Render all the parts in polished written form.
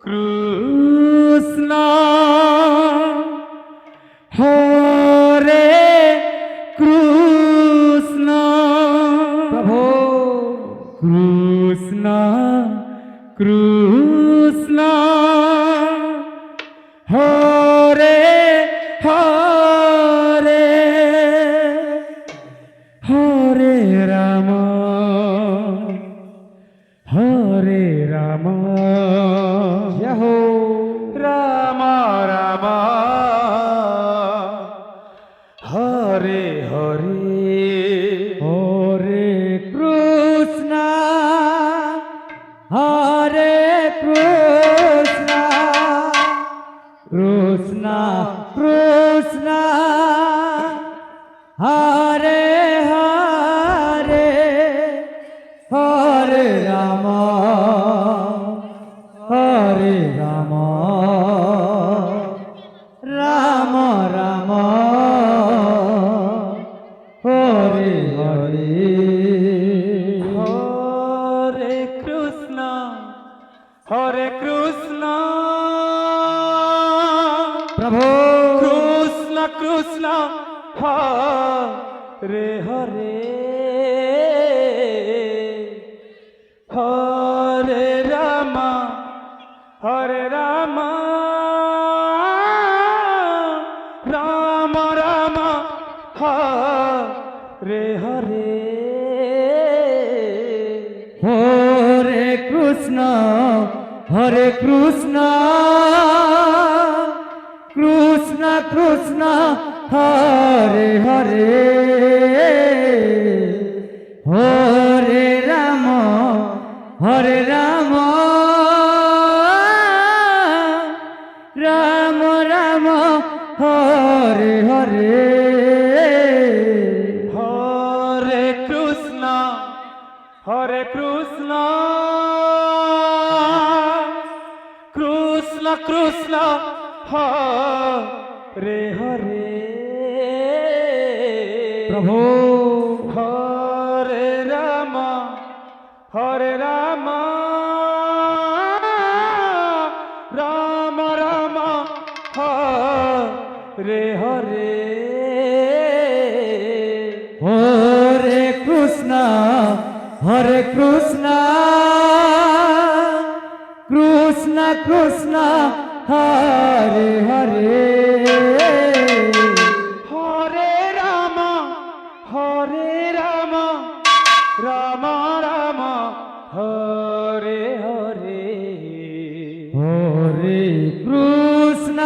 কৃষ্ণ হরে কৃষ্ণ প্রভু কৃষ্ণ কৃষ্ণ হরে হরে হরে রাম হরে রাম জয় হো রাম রাম হরে হরে হরে কৃষ্ণ হরে কৃষ্ণ কৃষ্ণ কৃষ্ণ হরে হরে হরে রাম হরে রাম রাম রাম হরে হরে হরে কৃষ্ণ হরে কৃষ্ণ প্রভু কৃষ্ণ কৃষ্ণ হরে হরে হরে রাম হরে রাম রাম রাম হরে হরে হরে কৃষ্ণ হরে কৃষ্ণ কৃষ্ণ কৃষ্ণ হরে হরে হরে রাম হরে রাম রাম রাম হরে হরে হরে কৃষ্ণ হরে কৃষ্ণ কৃষ্ণ কৃষ্ণ হরে হরে প্রভু হরে রাম হরে রাম রাম রাম হরে হরে হরে কৃষ্ণ হরে কৃষ্ণ কৃষ্ণ কৃষ্ণ হরে হরে হরে রাম রাম রাম হরে হরে হরে কৃষ্ণ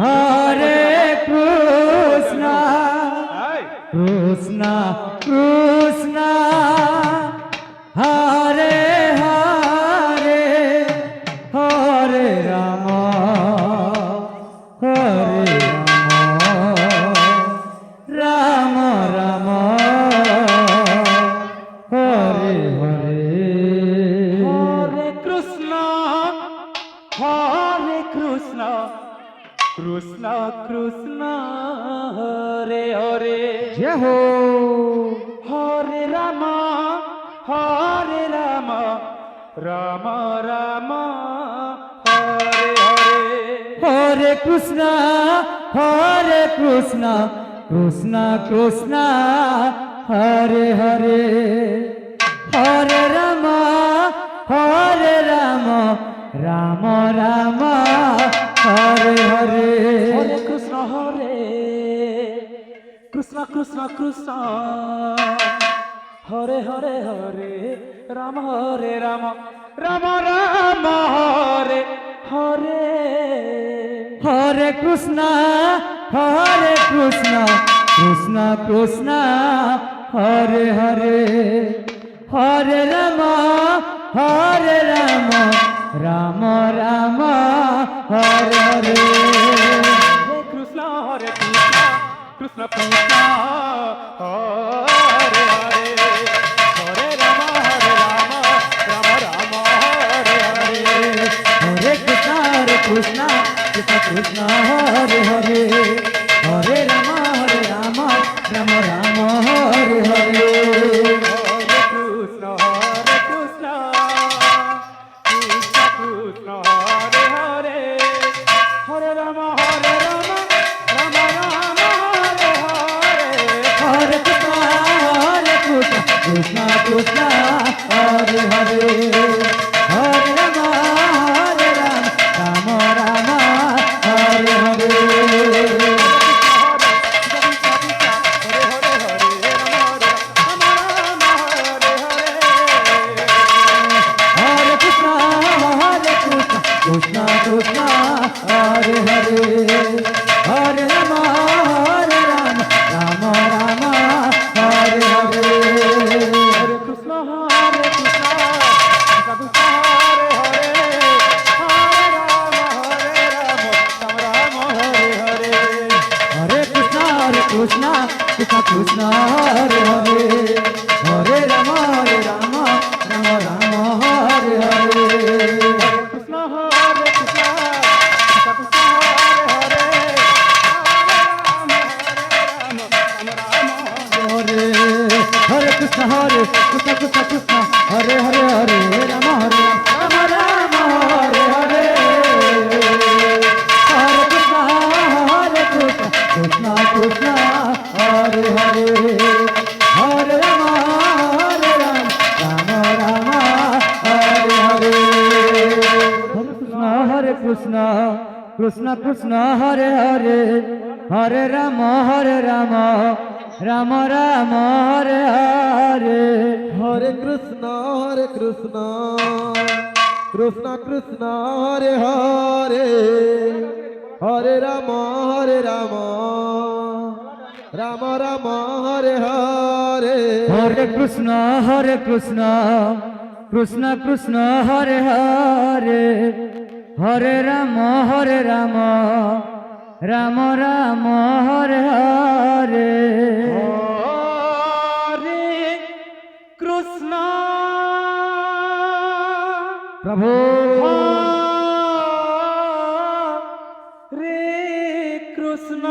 হরে কৃষ্ণ কৃষ্ণ কৃষ্ণ হরে হরে হরে রাম হরে রাম রাম রাম হরে হরে হরে কৃষ্ণ কৃষ্ণ কৃষ্ণ হরে হরে জয় হো হরে রাম রাম রাম হরে হরে হরে কৃষ্ণ কৃষ্ণ কৃষ্ণ হরে হরে হরে রাম রাম রাম হরে হরে হরে কৃষ্ণ কৃষ্ণ কৃষ্ণ হরে হরে হরে রাম রাম রাম হরে হরে হরে কৃষ্ণ কৃষ্ণ কৃষ্ণ হরে হরে হরে রাম রাম রাম হরে হরে হরে কৃষ্ণ কৃষ্ণ কৃষ্ণ হরে হরে হরে রাম রাম রাম হরে হরে হরে কৃষ্ণ কৃষ্ণ হরে হরে হরে রাম রাম রাম হরে হরে হরে কৃষ্ণ হরে রাম হরে রাম রাম রাম হরে হরে হরে কৃষ্ণ কৃষ্ণ কৃষ্ণ হরে হরে হরে রাম রাম হরে হরে হরে কৃষ্ণ কৃষ্ণ কৃষ্ণ হরে হরে হরে রাম রাম রাম হরে হরে কৃষ্ণ কৃষ্ণ কৃষ্ণ হরে হরে হরে হরে কৃষ্ণ কৃষ্ণ কৃষ্ণ হরে হরে হরে রাম রাম রাম হরে হরে হরে কৃষ্ণ কৃষ্ণ কৃষ্ণ হরে হরে হরে রাম রাম রাম হরে হরে হরে কৃষ্ণ কৃষ্ণ কৃষ্ণ হরে হরে হরে রাম রাম রাম হরে হরে হরে কৃষ্ণ কৃষ্ণ কৃষ্ণ হরে হরে হরে রাম রাম রাম হরে হরে হরে কৃষ্ণ কৃষ্ণ কৃষ্ণ হরে হরে হরে রাম রাম রাম হরে হরে হরে কৃষ্ণ প্রভু হরে কৃষ্ণ